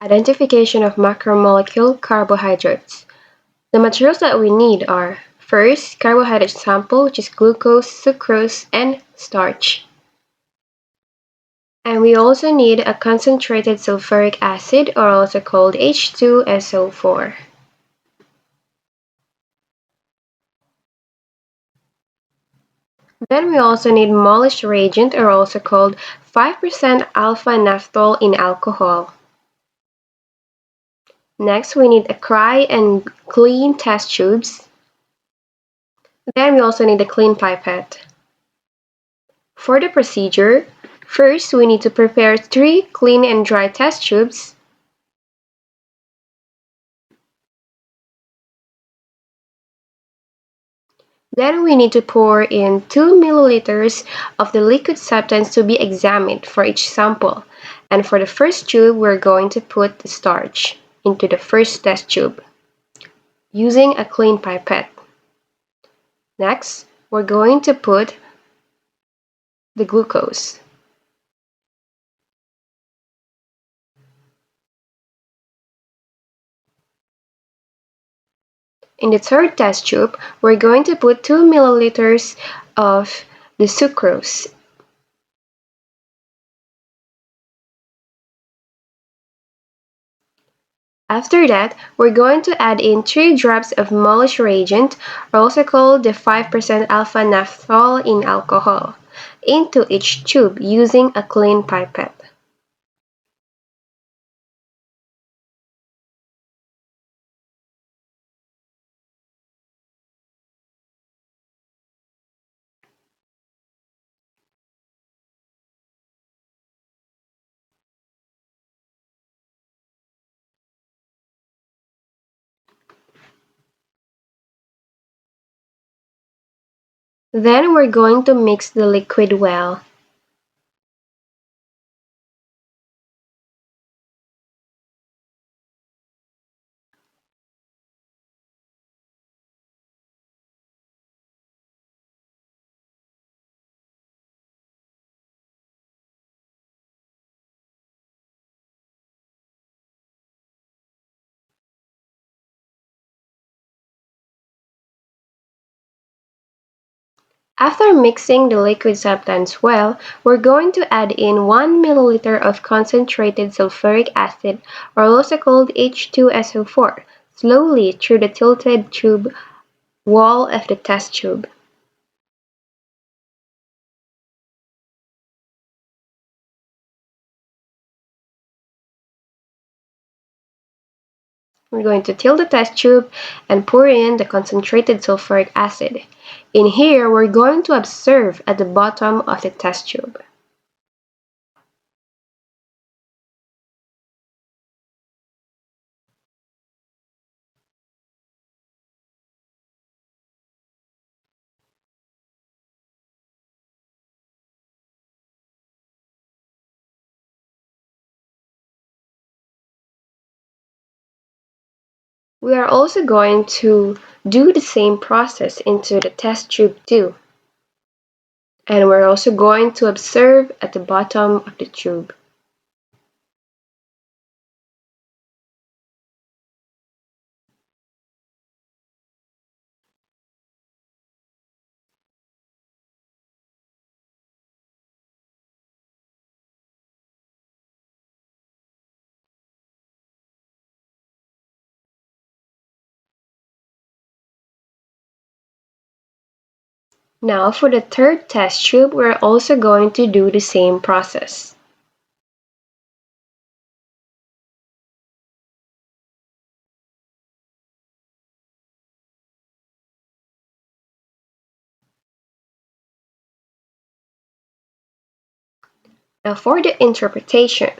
Identification of macromolecule carbohydrates. The materials that we need are first, carbohydrate sample, which is glucose, sucrose, and starch. And we also need a concentrated sulfuric acid, or also called H2SO4. Then we also need Molish reagent, or also called 5% alpha naphthol in alcohol. Next, we need a dry and clean test tubes. Then we also need a clean pipette. For the procedure, first we need to prepare 3 clean and dry test tubes. Then we need to pour in 2 milliliters of the liquid substance to be examined for each sample. And for the first tube, we're going to put the starch into the first test tube using a clean pipette. Next, we're going to put the glucose. In the third test tube, we're going to put 2 milliliters of the sucrose. After that, we're going to add in 3 drops of Molish reagent, also called the 5% alpha naphthol in alcohol, into each tube using a clean pipette. Then we're going to mix the liquid well. After mixing the liquid substance well, we're going to add in 1 milliliter of concentrated sulfuric acid, or also called H2SO4, slowly through the tilted tube wall of the test tube. We're going to tilt the test tube and pour in the concentrated sulfuric acid. In here, we're going to observe at the bottom of the test tube. We are also going to do the same process into the test tube too. And we're also going to observe at the bottom of the tube. Now for the third test tube, we're also going to do the same process. Now for the interpretation,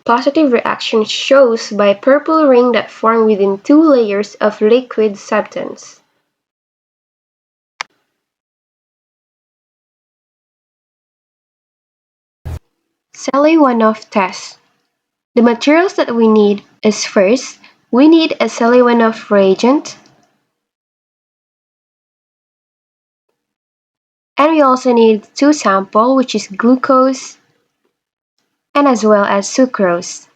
positive reaction shows by purple ring that form within 2 layers of liquid substance. Seliwanov test. The materials that we need is first, we need a Seliwanov reagent, and we also need 2 samples, which is glucose and as well as sucrose.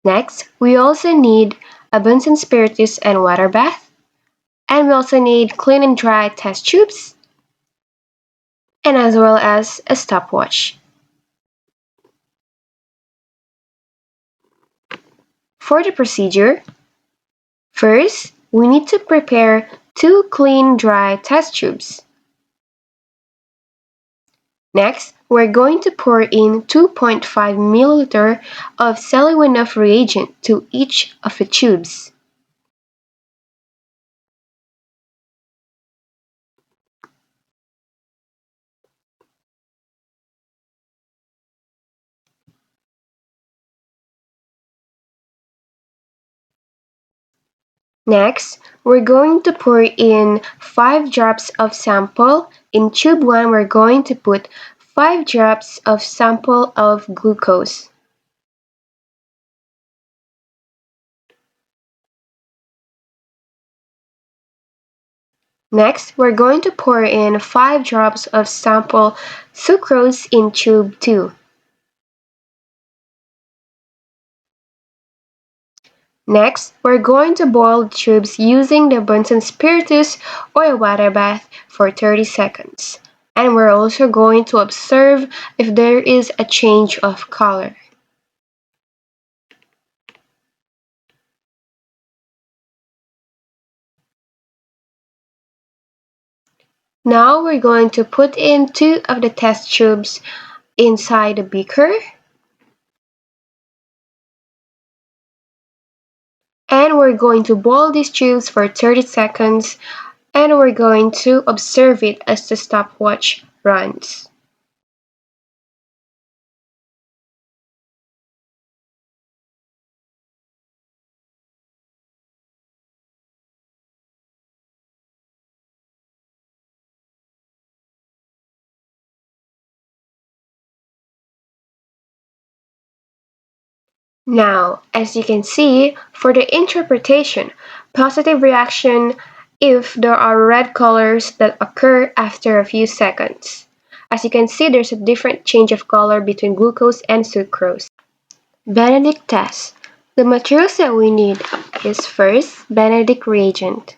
Next, we also need a Bunsen spiritus and water bath, and we also need clean and dry test tubes, and as well as a stopwatch. For the procedure, first, we need to prepare 2 clean dry test tubes. Next, we're going to pour in 2.5 milliliter of Celluinoff reagent to each of the tubes. Next, we're going to pour in 5 drops of sample. In tube 1, we're going to put 5 drops of sample of glucose. Next, we're going to pour in 5 drops of sample sucrose in tube 2. Next, we're going to boil the tubes using the Bunsen spiritus or a water bath for 30 seconds. And we're also going to observe if there is a change of color. Now we're going to put in 2 of the test tubes inside the beaker. And we're going to boil these tubes for 30 seconds, and we're going to observe it as the stopwatch runs. Now, as you can see, for the interpretation, positive reaction if there are red colors that occur after a few seconds. As you can see, there's a different change of color between glucose and sucrose. Benedict test. The materials that we need is first, Benedict reagent.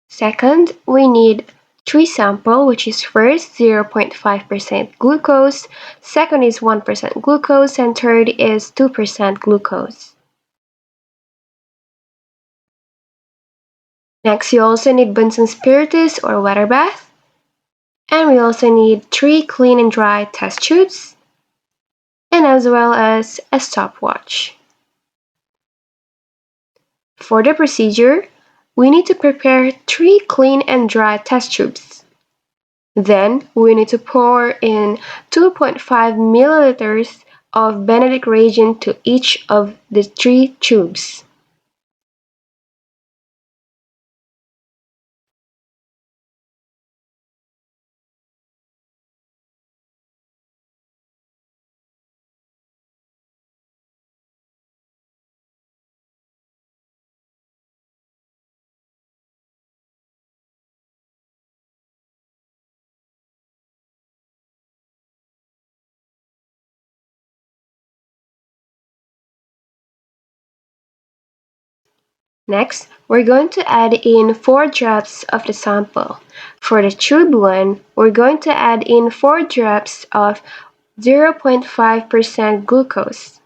Second, we need 3 sample, which is first 0.5% glucose, second is 1% glucose, and third is 2% glucose. Next, you also need Bunsen spiritus or water bath, and we also need 3 clean and dry test tubes, and as well as a stopwatch. For the procedure, we need to prepare 3 clean and dry test tubes. Then we need to pour in 2.5 milliliters of Benedict reagent to each of the 3 tubes. Next, we're going to add in 4 drops of the sample. For the tube 1, we're going to add in 4 drops of 0.5% glucose.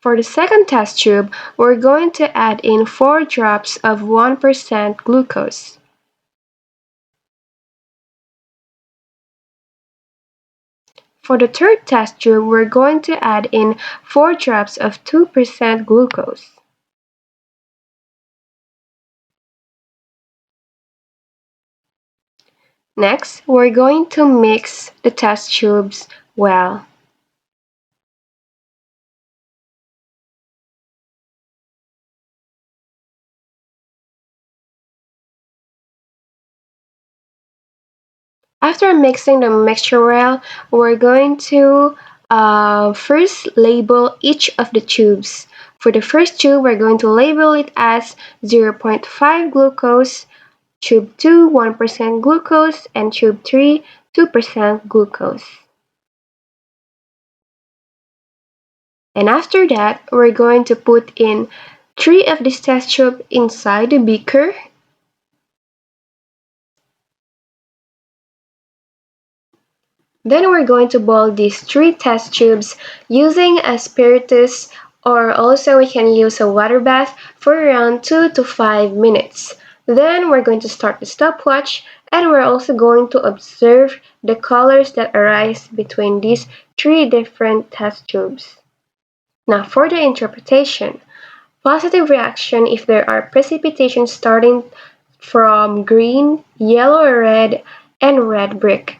For the second test tube, we're going to add in 4 drops of 1% glucose. For the third test tube, we're going to add in 4 drops of 2% glucose. Next, we're going to mix the test tubes well. After mixing the mixture well, we're going to first label each of the tubes. For the first tube, we're going to label it as 0.5 glucose. Tube 2, 1% glucose, and tube 3, 2% glucose. And after that, we're going to put in 3 of this test tube inside the beaker. Then we're going to boil these 3 test tubes using a spiritus, or also we can use a water bath for around 2 to 5 minutes. Then we're going to start the stopwatch, and we're also going to observe the colors that arise between these 3 different test tubes. Now for the interpretation. Positive reaction if there are precipitations starting from green, yellow or red, and red brick.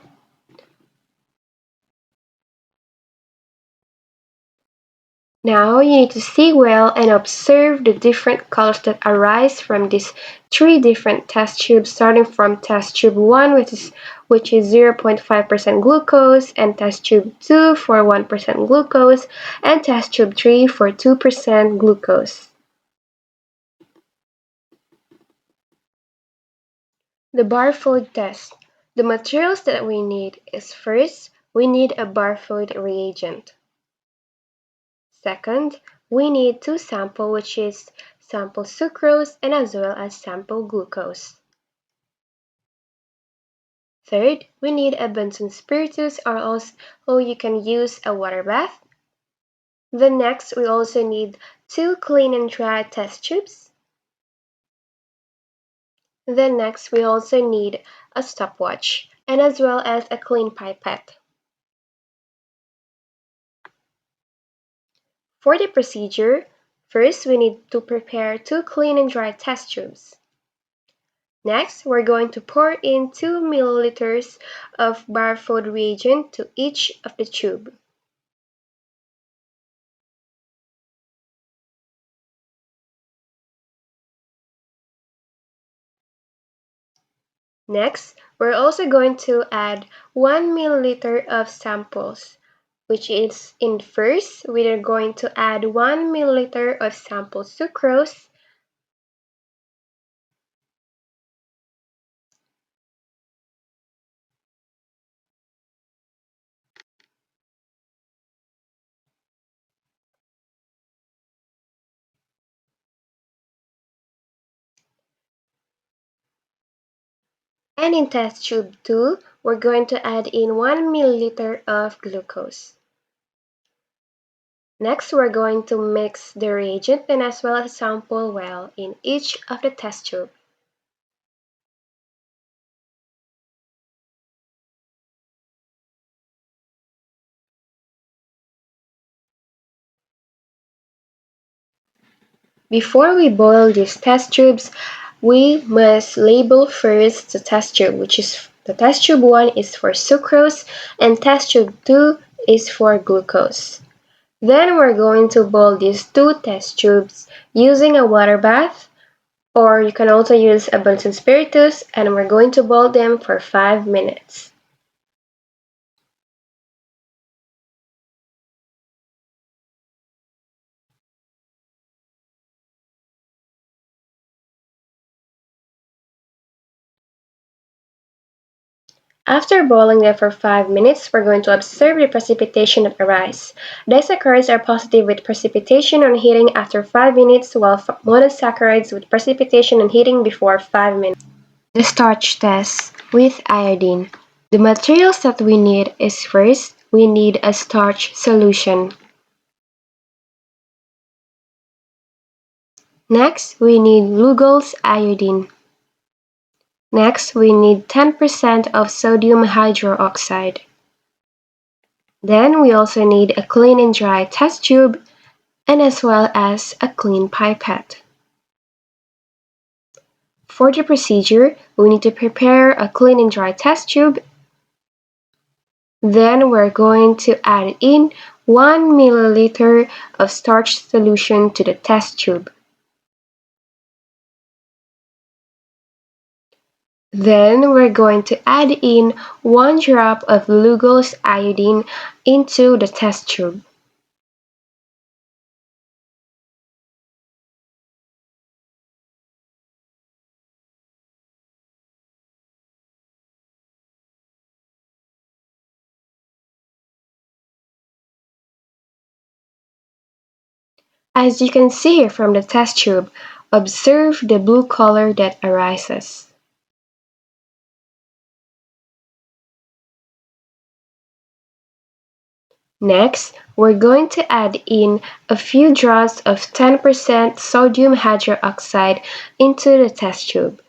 Now you need to see well and observe the different colors that arise from these 3 different test tubes, starting from test tube 1, which is 0.5% glucose, and test tube 2 for 1% glucose, and test tube 3 for 2% glucose. The bar fluid test. The materials that we need is, first, we need a bar fluid reagent. Second, we need 2 samples, which is sample sucrose and as well as sample glucose. Third, we need a Bunsen spiritus, or also you can use a water bath. Then next, we also need 2 clean and dry test tubes. Then next, we also need a stopwatch and as well as a clean pipette. For the procedure, first we need to prepare 2 clean and dry test tubes. Next, we're going to pour in 2 milliliters of bar fluid reagent to each of the tube. Next, we're also going to add 1 milliliter of samples, which is in first, we are going to add 1 milliliter of sample sucrose. And in test tube 2, we're going to add in 1 milliliter of glucose. Next, we're going to mix the reagent and as well as sample well in each of the test tube. Before we boil these test tubes, we must label first the test tube, which is the test tube 1 is for sucrose and test tube 2 is for glucose. Then we're going to boil these 2 test tubes using a water bath, or you can also use a Bunsen spiritus, and we're going to boil them for 5 minutes. After boiling them for 5 minutes, we're going to observe the precipitation that arises. Disaccharides are positive with precipitation on heating after 5 minutes, while monosaccharides with precipitation on heating before 5 minutes. The starch test with iodine. The materials that we need is, first, we need a starch solution. Next, we need Lugol's iodine. Next, we need 10% of sodium hydroxide. Then we also need a clean and dry test tube and as well as a clean pipette. For the procedure, we need to prepare a clean and dry test tube. Then we're going to add in 1 milliliter of starch solution to the test tube. Then we're going to add in 1 drop of Lugol's iodine into the test tube. As you can see from the test tube, observe the blue color that arises. Next, we're going to add in a few drops of 10% sodium hydroxide into the test tube.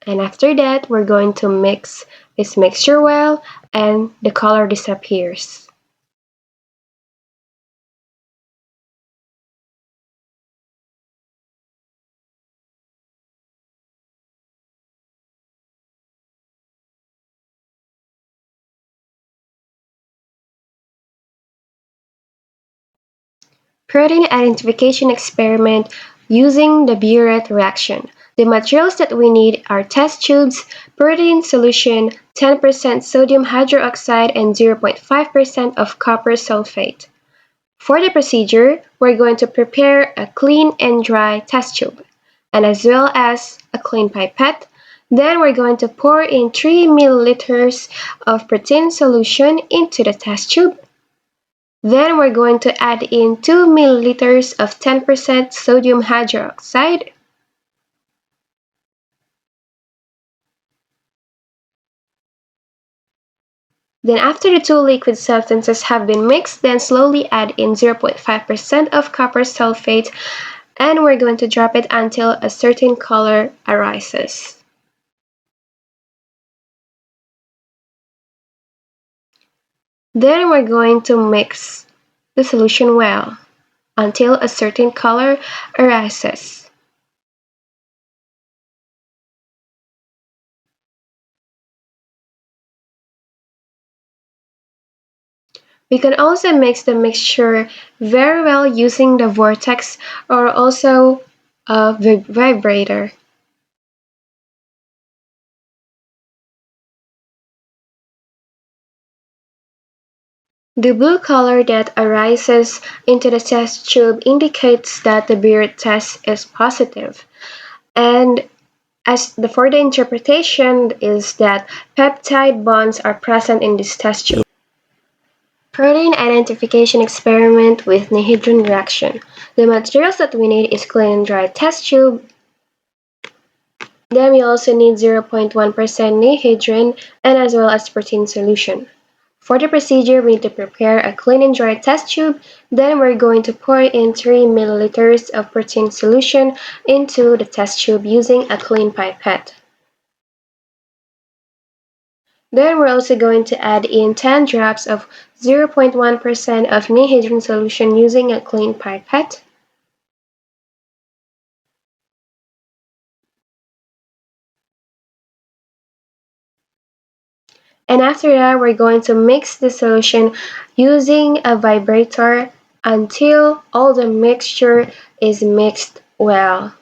And after that, we're going to mix this mixture well and the color disappears. Protein identification experiment using the Burette reaction. The materials that we need are test tubes, protein solution, 10% sodium hydroxide, and 0.5% of copper sulfate. For the procedure, we're going to prepare a clean and dry test tube, and as well as a clean pipette. Then we're going to pour in 3 milliliters of protein solution into the test tube. Then we're going to add in 2 milliliters of 10% sodium hydroxide. Then after the two liquid substances have been mixed, then slowly add in 0.5% of copper sulfate, and we're going to drop it until a certain color arises. Then we're going to mix the solution well until a certain color arises. We can also mix the mixture very well using the vortex or also a vibrator. The blue color that arises into the test tube indicates that the Burette test is positive. And for the interpretation is that peptide bonds are present in this test tube. Protein identification experiment with anhydrous reaction. The materials that we need is clean and dry test tube. Then we also need 0.1% anhydrous and as well as protein solution. For the procedure, we need to prepare a clean and dry test tube. Then we're going to pour in 3 milliliters of protein solution into the test tube using a clean pipette. Then we're also going to add in 10 drops of 0.1% of anhydrous solution using a clean pipette. And after that, we're going to mix the solution using a vibrator until all the mixture is mixed well.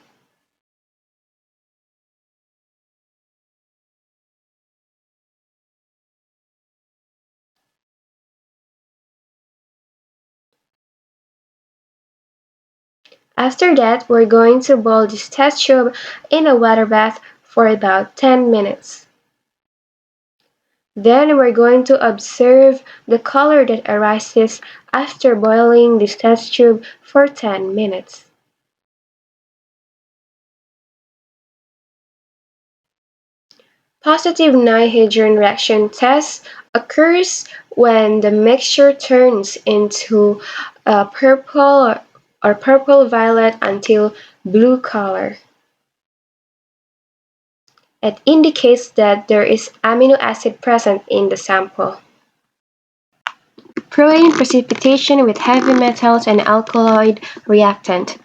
After that, we're going to boil this test tube in a water bath for about 10 minutes. Then we're going to observe the color that arises after boiling this test tube for 10 minutes. Positive anhydrous reaction test occurs when the mixture turns into a purple or purple-violet until blue color. It indicates that there is amino acid present in the sample. Protein precipitation with heavy metals and alkaloid reactant.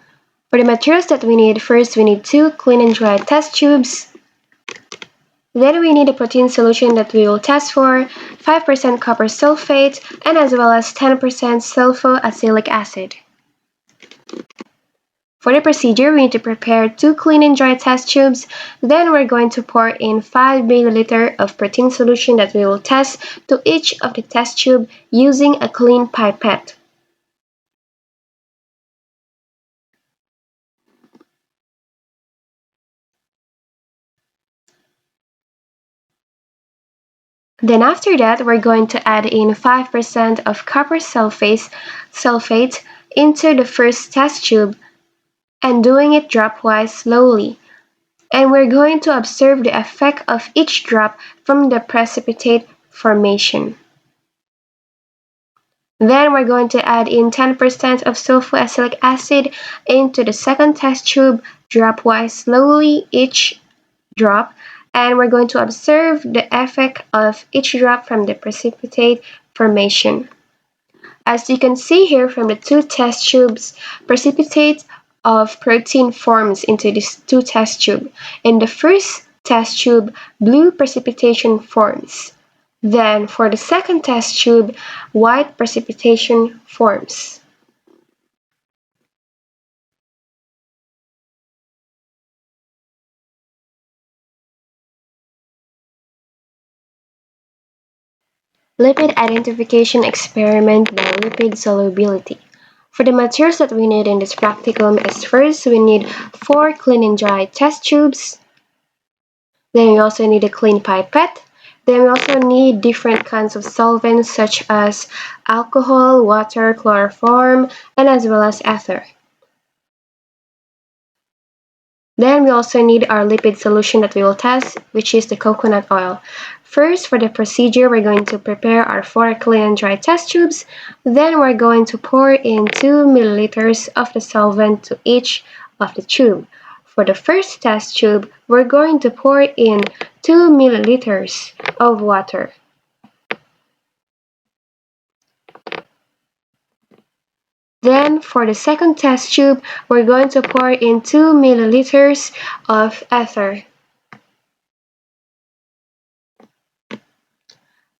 For the materials that we need, first we need 2 clean and dry test tubes. Then we need a protein solution that we will test for, 5% copper sulfate, and as well as 10% sulfoacylic acid. For the procedure, we need to prepare 2 clean and dry test tubes. Then we're going to pour in 5 milliliter of protein solution that we will test to each of the test tube using a clean pipette. Then after that, we're going to add in 5% of copper sulfate into the first test tube and doing it dropwise slowly. And we're going to observe the effect of each drop from the precipitate formation. Then we're going to add in 10% of sulfoacylic acid into the second test tube, dropwise slowly each drop, and we're going to observe the effect of each drop from the precipitate formation. As you can see here from the two test tubes, precipitate of protein forms into these two test tubes. In the first test tube, blue precipitation forms. Then for the second test tube, white precipitation forms. Lipid identification experiment by lipid solubility. For the materials that we need in this practicum is first we need 4 clean and dry test tubes. Then we also need a clean pipette. Then we also need different kinds of solvents such as alcohol, water, chloroform, and as well as ether. Then we also need our lipid solution that we will test, which is the coconut oil. First, for the procedure, we're going to prepare our 4 clean and dry test tubes. Then we're going to pour in 2 milliliters of the solvent to each of the tube. For the first test tube, we're going to pour in 2 milliliters of water. Then for the second test tube, we're going to pour in 2 milliliters of ether.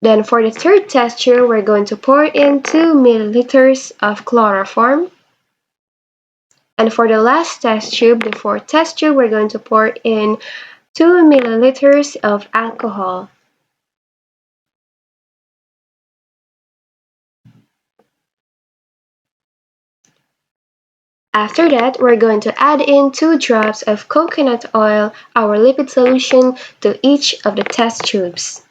Then for the third test tube, we're going to pour in 2 milliliters of chloroform. And for the last test tube, the fourth test tube, we're going to pour in 2 milliliters of alcohol. After that, we're going to add in 2 drops of coconut oil, our lipid solution, to each of the test tubes.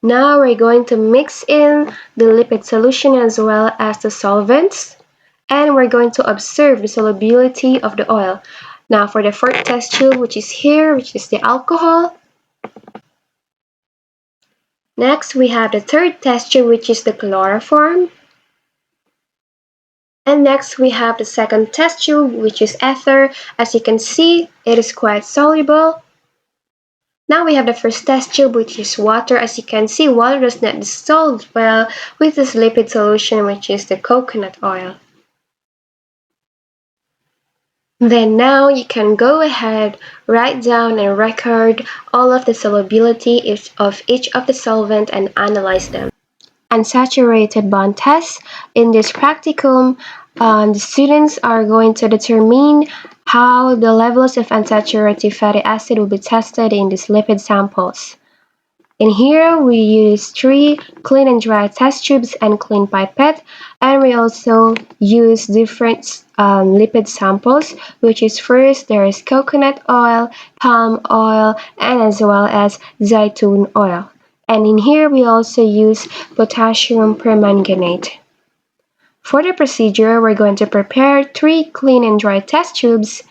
Now we're going to mix in the lipid solution as well as the solvents, and we're going to observe the solubility of the oil. Now for the fourth test tube, which is here, which is the alcohol. Next, we have the third test tube, which is the chloroform. And next, we have the second test tube, which is ether. As you can see, it is quite soluble. Now we have the first test tube, which is water. As you can see, water does not dissolve well with this lipid solution, which is the coconut oil. Then now you can go ahead, write down and record all of the solubility of each of the solvent and analyze them. Unsaturated bond test. In this practicum, the students are going to determine how the levels of unsaturated fatty acid will be tested in these lipid samples. In here, we use 3 clean and dry test tubes and clean pipette, and we also use different lipid samples, which is first there is coconut oil, palm oil, and as well as zaitun oil. And in here, we also use potassium permanganate. For the procedure, we're going to prepare 3 clean and dry test tubes.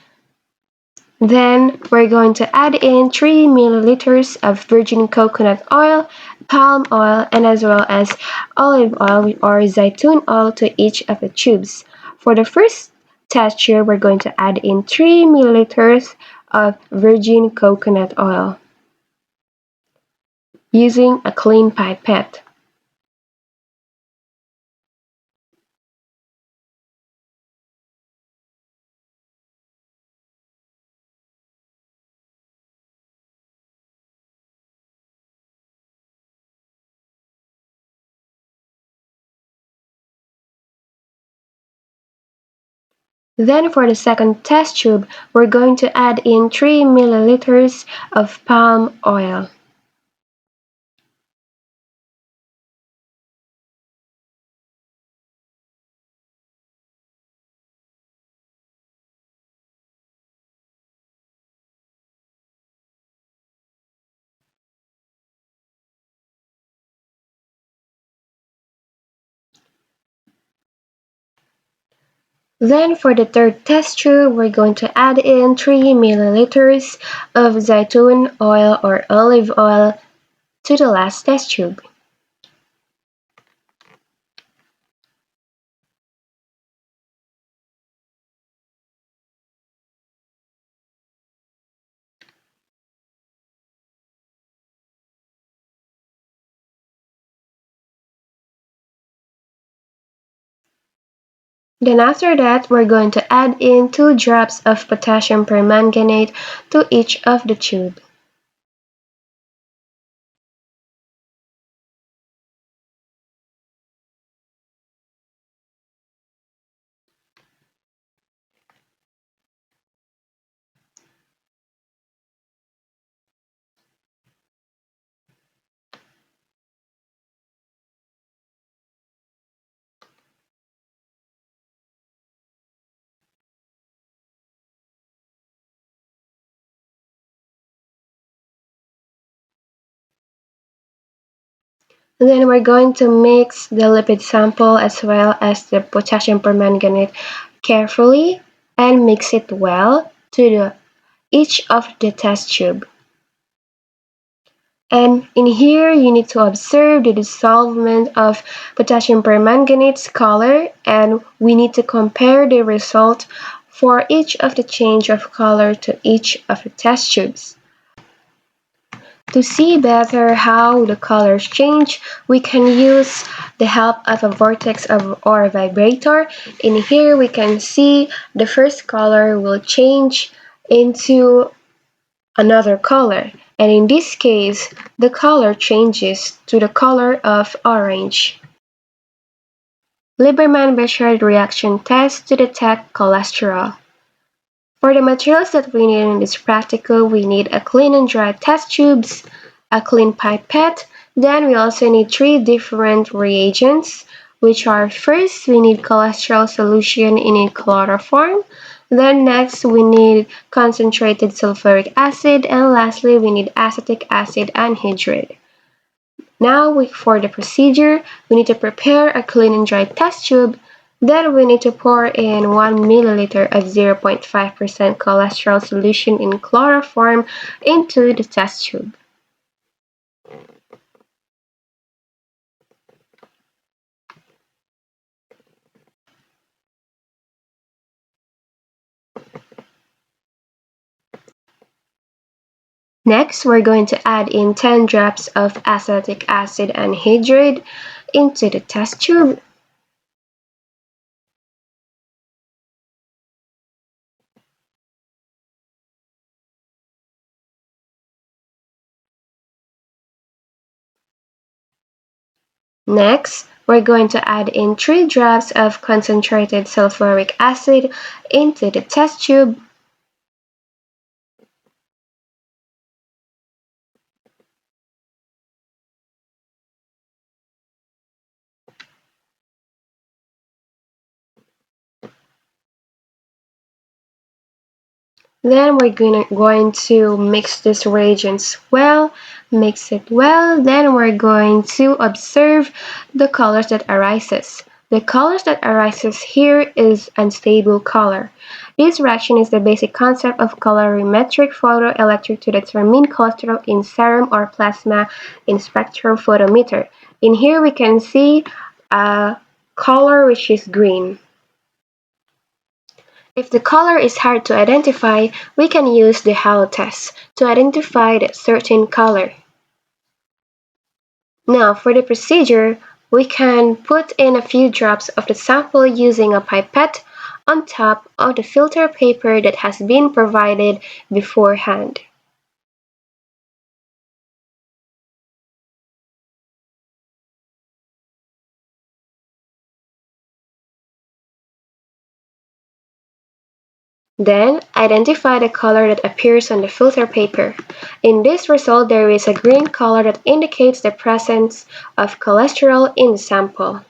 Then we're going to add in 3 milliliters of virgin coconut oil, palm oil, and as well as olive oil or zaitun oil to each of the tubes. For the first test tube, we're going to add in 3 milliliters of virgin coconut oil using a clean pipette. Then for the second test tube, we're going to add in 3 milliliters of palm oil. Then for the third test tube, we're going to add in 3 milliliters of zaytun oil or olive oil to the last test tube. Then after that, we're going to add in 2 drops of potassium permanganate to each of the tube. Then we're going to mix the lipid sample as well as the potassium permanganate carefully and mix it well to each of the test tube. And in here, you need to observe the dissolvement of potassium permanganate's color, and we need to compare the result for each of the change of color to each of the test tubes. To see better how the colors change, we can use the help of a vortex or a vibrator. In here, we can see the first color will change into another color, and in this case, the color changes to the color of orange. Lieberman-Béchard reaction test to detect cholesterol. For the materials that we need in this practical, we need a clean and dry test tubes, a clean pipette, then we also need 3 different reagents, which are first we need cholesterol solution in a chloroform, then next we need concentrated sulfuric acid, and lastly we need acetic acid anhydride. Now for the procedure, we need to prepare a clean and dry test tube. Then we need to pour in 1 milliliter of 0.5% cholesterol solution in chloroform into the test tube. Next, we're going to add in 10 drops of acetic acid anhydride into the test tube. Next, we're going to add in 3 drops of concentrated sulfuric acid into the test tube. Then we're going to mix these reagents well, mix it well, then we're going to observe the colors that arises. The colors that arises here is unstable color. This reaction is the basic concept of colorimetric photoelectric to determine cholesterol in serum or plasma in spectrophotometer. In here we can see a color which is green. If the color is hard to identify, we can use the halo test to identify that certain color. Now for the procedure, we can put in a few drops of the sample using a pipette on top of the filter paper that has been provided beforehand. Then, identify the color that appears on the filter paper. In this result, there is a green color that indicates the presence of cholesterol in the sample.